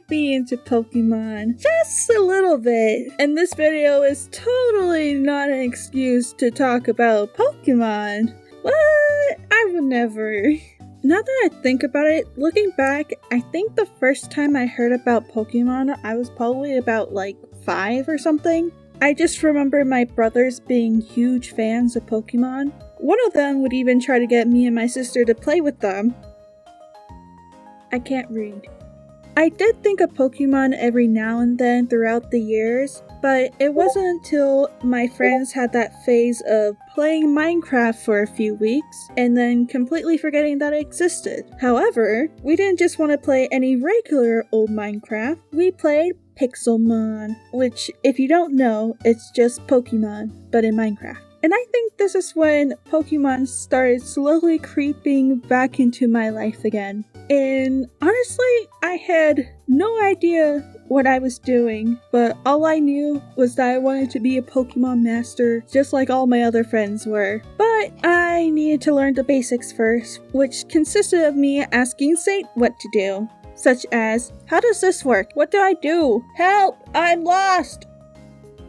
might be into Pokemon just a little bit, and this video is totally not an excuse to talk about Pokemon. What? I would never. Now that I think about it, looking back, I think the first time I heard about Pokemon, I was probably about like 5 or something. I just remember my brothers being huge fans of Pokemon. One of them would even try to get me and my sister to play with them. I can't read. I did think of Pokemon every now and then throughout the years, but it wasn't until my friends had that phase of playing Minecraft for a few weeks and then completely forgetting that it existed. However, we didn't just want to play any regular old Minecraft, we played Pixelmon, which, if you don't know, it's just Pokemon, but in Minecraft. And I think this is when Pokemon started slowly creeping back into my life again. And honestly, I had no idea what I was doing, but all I knew was that I wanted to be a Pokemon master, just like all my other friends were. But I needed to learn the basics first, which consisted of me asking Saint what to do. Such as, how does this work? What do I do? Help! I'm lost!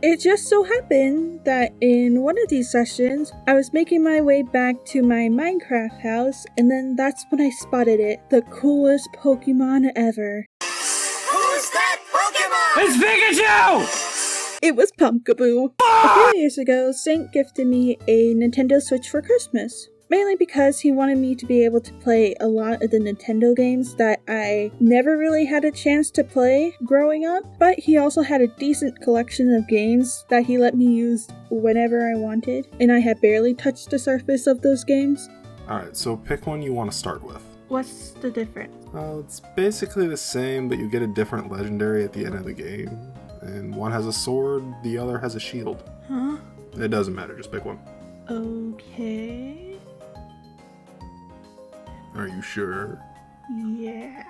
It just so happened that in one of these sessions, I was making my way back to my Minecraft house, and then that's when I spotted it. The coolest Pokemon ever. Who's that Pokemon? It's Pikachu! It was Pumpkaboo. A few years ago, Saint gifted me a Nintendo Switch for Christmas. Mainly because he wanted me to be able to play a lot of the Nintendo games that I never really had a chance to play growing up, but he also had a decent collection of games that he let me use whenever I wanted, and I had barely touched the surface of those games. Alright, so pick one you want to start with. What's the difference? It's basically the same, but you get a different legendary at the end of the game. And one has a sword, the other has a shield. Huh? It doesn't matter, just pick one. Okay. Are you sure? Yeah.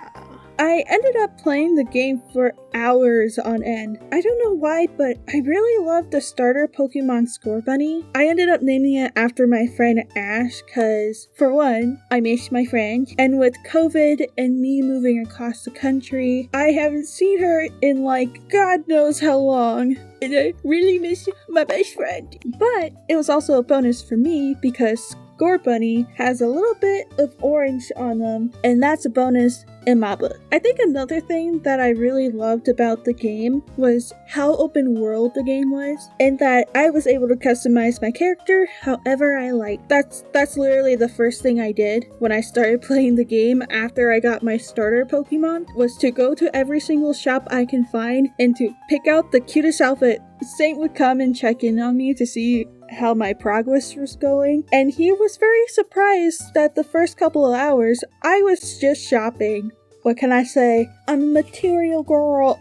I ended up playing the game for hours on end. I don't know why, but I really loved the starter Pokemon Scorbunny. I ended up naming it after my friend Ash, cause for one, I missed my friend, and with COVID and me moving across the country, I haven't seen her in like God knows how long. And I really miss my best friend. But it was also a bonus for me because Scorbunny has a little bit of orange on them, and that's a bonus in my book. I think another thing that I really loved about the game was how open world the game was, and that I was able to customize my character however I liked. That's literally the first thing I did when I started playing the game after I got my starter Pokemon, was to go to every single shop I can find and to pick out the cutest outfit. Saint would come and check in on me to see how my progress was going, and he was very surprised that the first couple of hours I was just shopping. What can I say? I'm a material girl.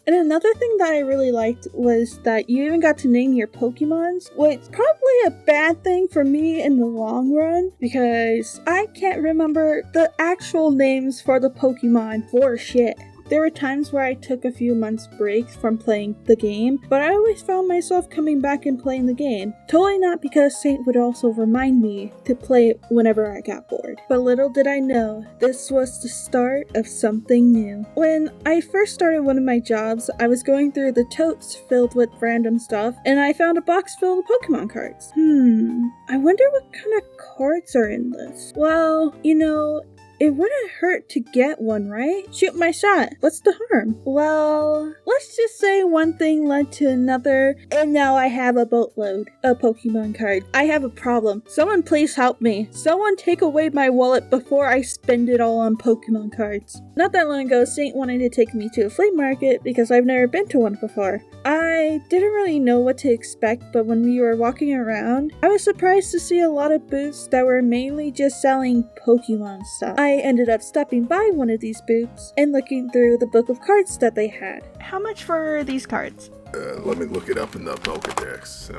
And another thing that I really liked was that you even got to name your Pokemons, which is probably a bad thing for me in the long run, because I can't remember the actual names for the Pokemon for shit. There were times where I took a few months breaks from playing the game, but I always found myself coming back and playing the game. Totally not because Saint would also remind me to play it whenever I got bored. But little did I know, this was the start of something new. When I first started one of my jobs, I was going through the totes filled with random stuff, and I found a box filled with Pokemon cards. I wonder what kind of cards are in this. Well, you know, it wouldn't hurt to get one, right? Shoot my shot. What's the harm? Well, let's just say one thing led to another, and now I have a boatload of Pokemon cards. I have a problem. Someone please help me. Someone take away my wallet before I spend it all on Pokemon cards. Not that long ago, Saint wanted to take me to a flea market because I've never been to one before. I didn't really know what to expect, but when we were walking around, I was surprised to see a lot of booths that were mainly just selling Pokemon stuff. I ended up stopping by one of these booths and looking through the book of cards that they had. How much for these cards? Let me look it up in the Pokédex,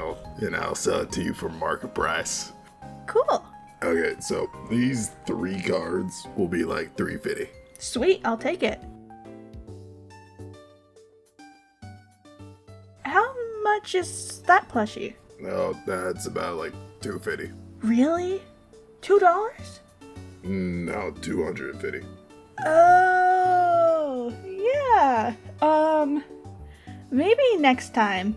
I'll sell it to you for market price. Cool. Okay, so these 3 cards will be like $3.50. Sweet, I'll take it. How much is that plushie? Oh, that's about like $2.50. Really? $2? No, $250. Oh, Yeah. Maybe next time.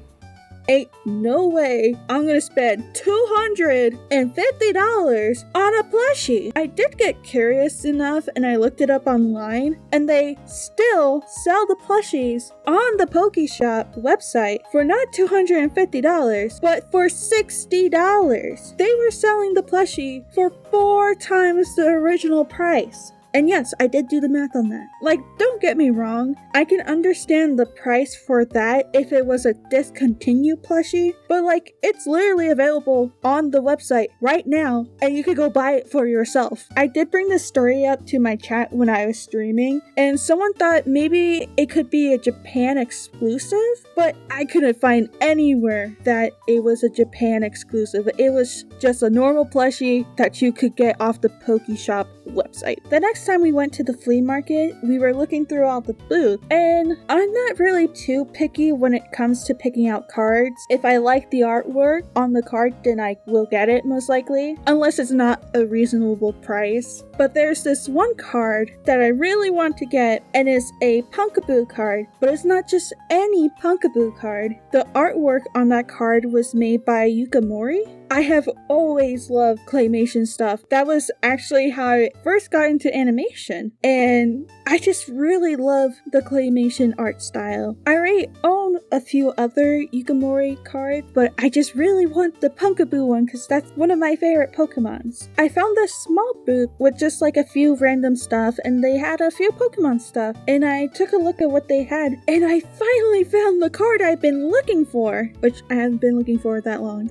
Ain't no way I'm gonna spend $250 on a plushie. I did get curious enough and I looked it up online, and they still sell the plushies on the Pokeshop website for not $250, but for $60. They were selling the plushie for 4 times the original price. And yes, I did do the math on that. Like, don't get me wrong, I can understand the price for that if it was a discontinued plushie, but like, it's literally available on the website right now, and you could go buy it for yourself. I did bring this story up to my chat when I was streaming, and someone thought maybe it could be a Japan exclusive, but I couldn't find anywhere that it was a Japan exclusive. It was just a normal plushie that you could get off the Pokeshop website. The next time we went to the flea market, we were looking through all the booths, and I'm not really too picky when it comes to picking out cards. If I like the artwork on the card, then I will get it most likely, unless it's not a reasonable price. But there's this one card that I really want to get, and it's a Pumpkaboo card, but it's not just any Pumpkaboo card. The artwork on that card was made by Yukamori. I have always loved claymation stuff. That was actually how I first got into animation, and I just really love the claymation art style. I already own a few other Yukamori cards, but I just really want the Pumpkaboo one because that's one of my favorite Pokemons. I found this small booth with just like a few random stuff, and they had a few Pokemon stuff, and I took a look at what they had, and I finally found the card I've been looking for, which I haven't been looking for that long.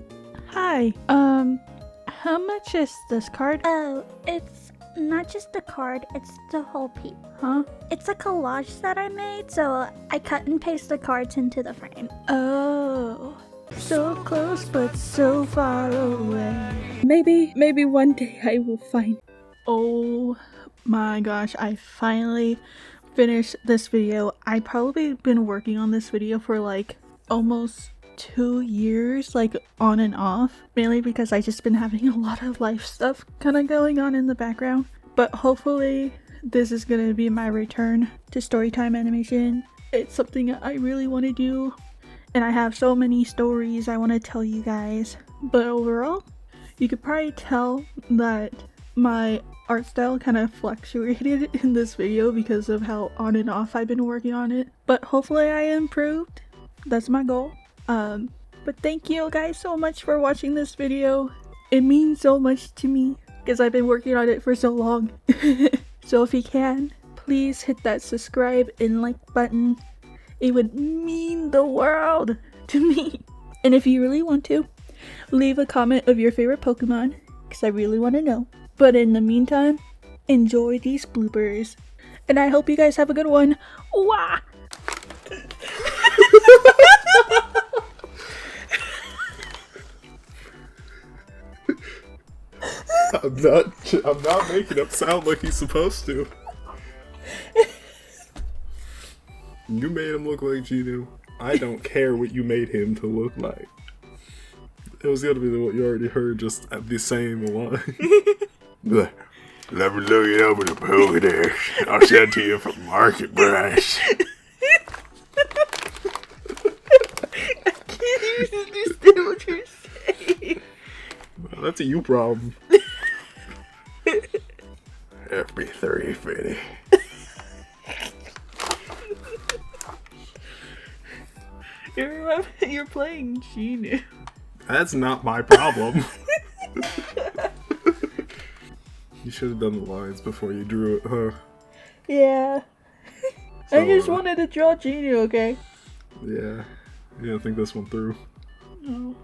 Hi, how much is this card? Oh, it's not just the card, it's the whole piece. Huh? It's a collage that I made, so I cut and paste the cards into the frame. Oh, so close but so far away. Maybe one day I will find. Oh my gosh, I finally finished this video. I've probably been working on this video for like almost 2 years, like on and off, mainly because I just been having a lot of life stuff kind of going on in the background. But hopefully this is gonna be my return to storytime animation. It's something I really want to do, and I have so many stories I want to tell you guys. But overall, you could probably tell that my art style kind of fluctuated in this video because of how on and off I've been working on it, but hopefully I improved. That's my goal. But thank you guys so much for watching this video. It means so much to me because I've been working on it for so long. So if you can, please hit that subscribe and like button. It would mean the world to me. And if you really want to, leave a comment of your favorite Pokemon because I really want to know. But in the meantime, enjoy these bloopers. And I hope you guys have a good one. Wah! I'm not making him sound like he's supposed to. You made him look like Genu. I don't care what you made him to look like. It was gonna be what you already heard, just at the same line. Let me look it over the Pokédex. I'll send it to you for market price. I can't even understand what you're saying. Well, that's a you problem. FB350. You're playing Genu. That's not my problem. You should have done the lines before you drew it, huh? Yeah. So, I just wanted to draw Genu, okay? Yeah. You didn't think this one through. No.